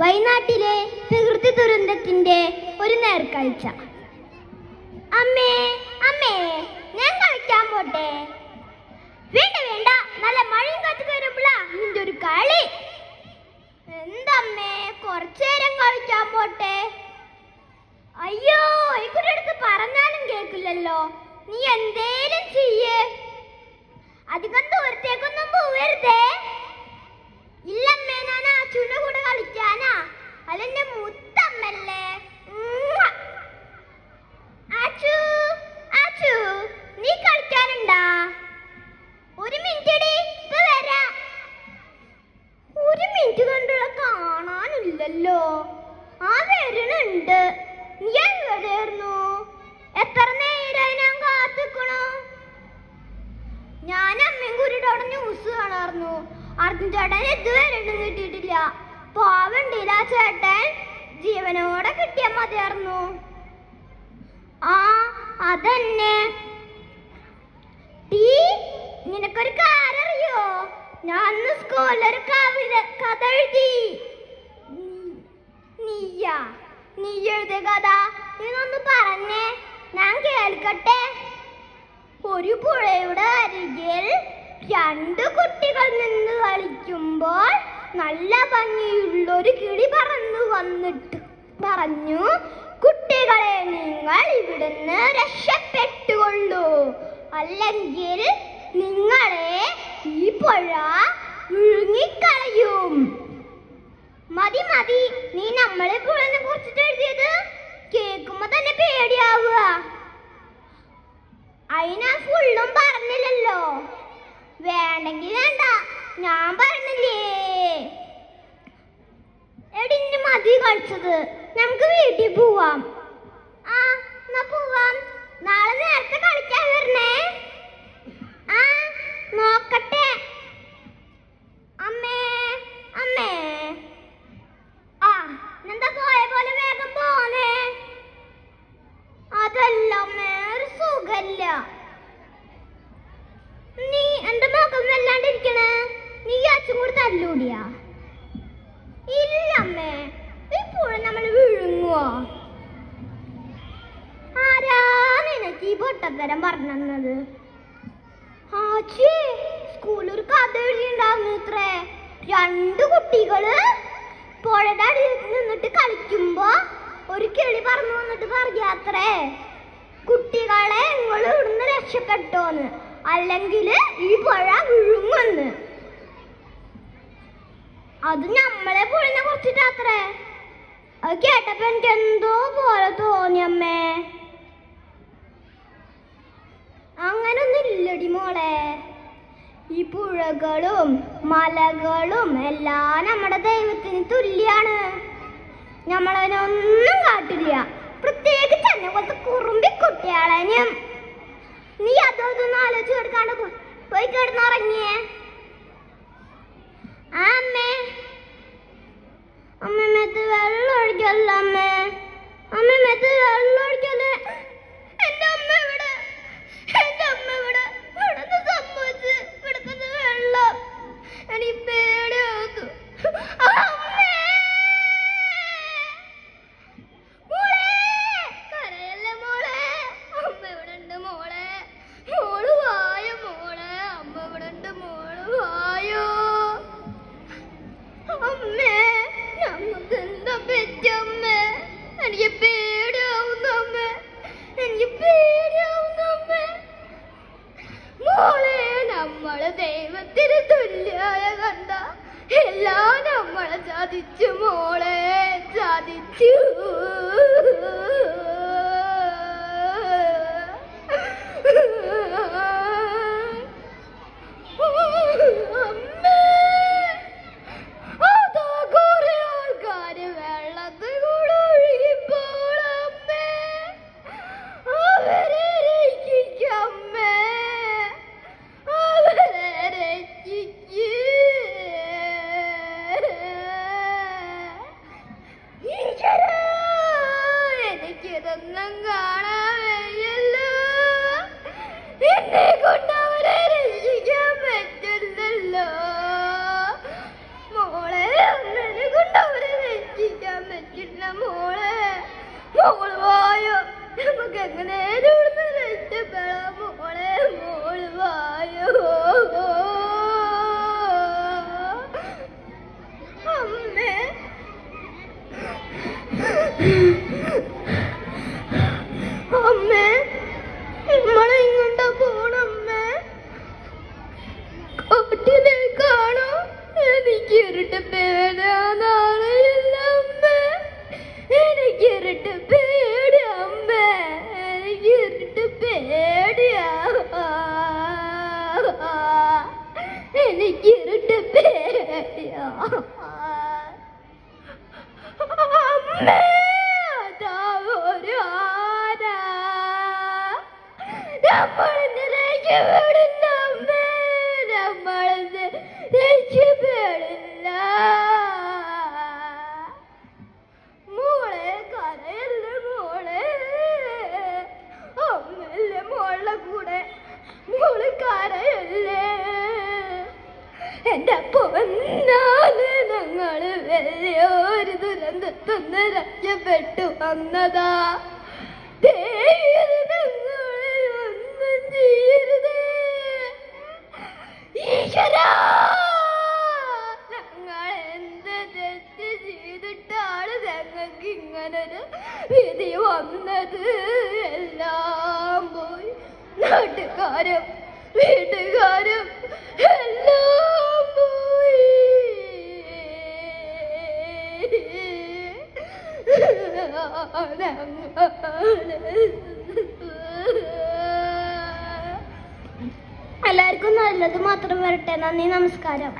വയനാട്ടിലെ പ്രകൃതി ദുരന്തത്തിന്റെ ഒരു നേർക്കാഴ്ച. അമ്മേ അമ്മേ, ഞാൻ കളിക്കാൻ പോട്ടെ? വേണ്ട വേണ്ട, നല്ല മഴയും കാറ്റ് വരുമ്പോഴാ നിന്റെ ഒരു കളി. എന്തമ്മേ, കുറച്ചേരം കളിക്കാൻ പോട്ടെ? അയ്യോ, എനിക്കൊരു അടുത്ത് പറഞ്ഞാലും കേൾക്കില്ലല്ലോ. നീ എന്തേലും ചെയ്യേ, അധികം ദൂരത്തേക്കൊന്നും പോവരുതേ. ഇല്ലമ്മേ, ഞാൻ ആച്ചുവിന്റെ കൂടെ കളിക്കാനാ. അല്ലെന്റെ മുത്തമ്മല്ലേ. ആച്ചു ആച്ചു, നീ കളിക്കാനുണ്ടാ? ഒരു മിനിറ്റ്, ഇപ്പൊ വരാ. ഒരു മിനിറ്റ് കണ്ടുള്ള കാണാനില്ലല്ലോ. ആ വരണുണ്ട്. നീ എവിടെയായിരുന്നു? എത്ര നേരമായി ഞാൻ കാത്തിക്കണോ? ഞാൻ അമ്മയും കൂടിയിട്ട് അവിടെ ന്യൂസ് കാണാറുന്നു. അർജുൻ ചേട്ടൻ ഇതുവരെയൊന്നും കിട്ടിയിട്ടില്ല. പാവണ്ടില്ല ചേട്ടൻ, ജീവനോടെ കിട്ടിയാ മതിയായിരുന്നു. ആ അതന്നെ. നിനക്കൊരു കാര്യം അറിയോ? ഞാൻ സ്കൂളിലൊരു കഥ എഴുതി. നീ എഴുതിയ കഥ ഇതൊന്ന് പറഞ്ഞേ, ഞാൻ കേൾക്കട്ടെ. ഒരു പുഴയുടെ അരികിൽ രണ്ട് കുട്ടികൾ നിന്ന് കളിക്കുമ്പോൾ നല്ല ഭംഗിയുള്ളൊരു കിളി പറന്നു വന്നിട്ട് പറഞ്ഞു, കുട്ടികളെ, നിങ്ങൾ ഇവിടുന്ന് രക്ഷപ്പെട്ടുകൊള്ളൂ, അല്ലെങ്കിൽ നിങ്ങളെ ഈ പുഴ വിഴുങ്ങിക്കളയും. മതി മതി, നീ നമ്മളെ പുഴനെ കുറിച്ചിട്ട് എഴുതിയത് കേൾക്കുമ്പോ തന്നെ പേടിയാവുക. അതിനാ ഫുള്ളും പറഞ്ഞില്ലല്ലോ. വേണ്ടെങ്കിൽ വേണ്ട, ഞാൻ പറഞ്ഞില്ലേ. എടി, ഇനി മതി കളിച്ചത്, നമുക്ക് വീട്ടിൽ പോവാം. ആ എന്നാ പോവാം. നാളെ നേരത്തെ കളിക്കാൻ വരണേ. ആ നോക്കട്ടെ. അമ്മേ അമ്മേ, ആ എന്താ പോയ പോലെ വേഗം പോന്നേ. അതല്ല അമ്മേ, ഒരു സുഖല്ല. നീ എന്റെ മുഖം വല്ലാണ്ടിരിക്കണേ. നീ അച്ഛൻ കൂടി തല്ലൂടിയാ? ഇല്ലമ്മേ, ഇപ്പോഴും നമ്മൾ വിഴുങ്ങുവോ? ആരാ നിനക്ക് ഈ പൊട്ടത്തരം പറഞ്ഞത്? ആച്ചി, സ്കൂളിൽ ഒരു കഥ എഴുതിണ്ടാവുന്നു ഇത്രേ. രണ്ട് കുട്ടികള് പുഴയുടെ അടിയിൽ നിന്നിട്ട് കളിക്കുമ്പോ ഒരു കിളി പറന്നു വന്നിട്ട് പറയാത്രേ, കുട്ടികളെ, നിങ്ങൾ ഇവിടുന്ന് രക്ഷപ്പെട്ടോന്ന്, അല്ലെങ്കിൽ ഈ പുഴ വിഴുങ്ങുന്ന്. അത് നമ്മളെ പുഴനെ കുറിച്ചിട്ടാത്രേ. അത് കേട്ടപ്പോ എനിക്ക് എന്തോ പോലെ തോന്നിയമ്മേ. അങ്ങനൊന്നും ഇല്ലടി മോളെ. ഈ പുഴകളും മലകളും എല്ലാം നമ്മുടെ ദൈവത്തിന് തുല്യാണ്. നമ്മളതിനൊന്നും കാട്ടില്ല, പ്രത്യേകിച്ച് എന്നെ പോലത്തെ കുറുമ്പി കുട്ടിയാളനും. നീ അതൊന്നും ആലോചിച്ച് കൊടുക്കാണ്ട് പോയി കിടന്നുറങ്ങിയേ. ആ അമ്മേ, അമ്മമ്മത്ത് വെള്ളം ഒഴിക്കല്ല. അമ്മേ, അമ്മമ്മത്ത് വെള്ളം ഒഴിക്കല്ലേ. എന്റെ അമ്മ ഇവിടെ, എന്റെ അമ്മ ഇവിടെ. ഇവിടെ സംഭവിച്ച് കിടക്കുന്ന വെള്ളം എനിക്ക് പേടിയാവുന്നു. നമ്മള് ദൈവത്തിന് തുല്യായ കണ്ട എല്ലാം നമ്മളെ ചതിച്ചു മോളെ, ചതിച്ചു. അമ്മേ, അതാ ഒരു ആന. നമ്മളിന്ന് രക്ഷപ്പെടില്ല അമ്മേ, നമ്മളിന്ന് രക്ഷപ്പെടില്ല. മോളെ കരയല്ലേ മോളെ, അമ്മല്ലേ മോളുടെ കൂടെ, മോള് കരയല്ലേ. എന്റെ പൊന്നാല് ഞങ്ങള് വലിയൊരു ദുരന്തത്തൊന്ന് രക്ഷപ്പെട്ടു വന്നതാ. ദൈവം ഞങ്ങളെ ഒന്നും ചെയ്യരുതേ ഈശ്വരാ. ഞങ്ങൾ എന്ത് തെറ്റ് ചെയ്തിട്ടാണ് ഞങ്ങൾക്ക് ഇങ്ങനൊരു വിധി വന്നത്. എല്ലാം പോയി, നാട്ടുകാരും വീട്ടുകാരും എല്ലാം പോയി. എല്ലാവർക്കും നല്ലത് മാത്രം വരട്ടെ. നന്ദി, നമസ്കാരം.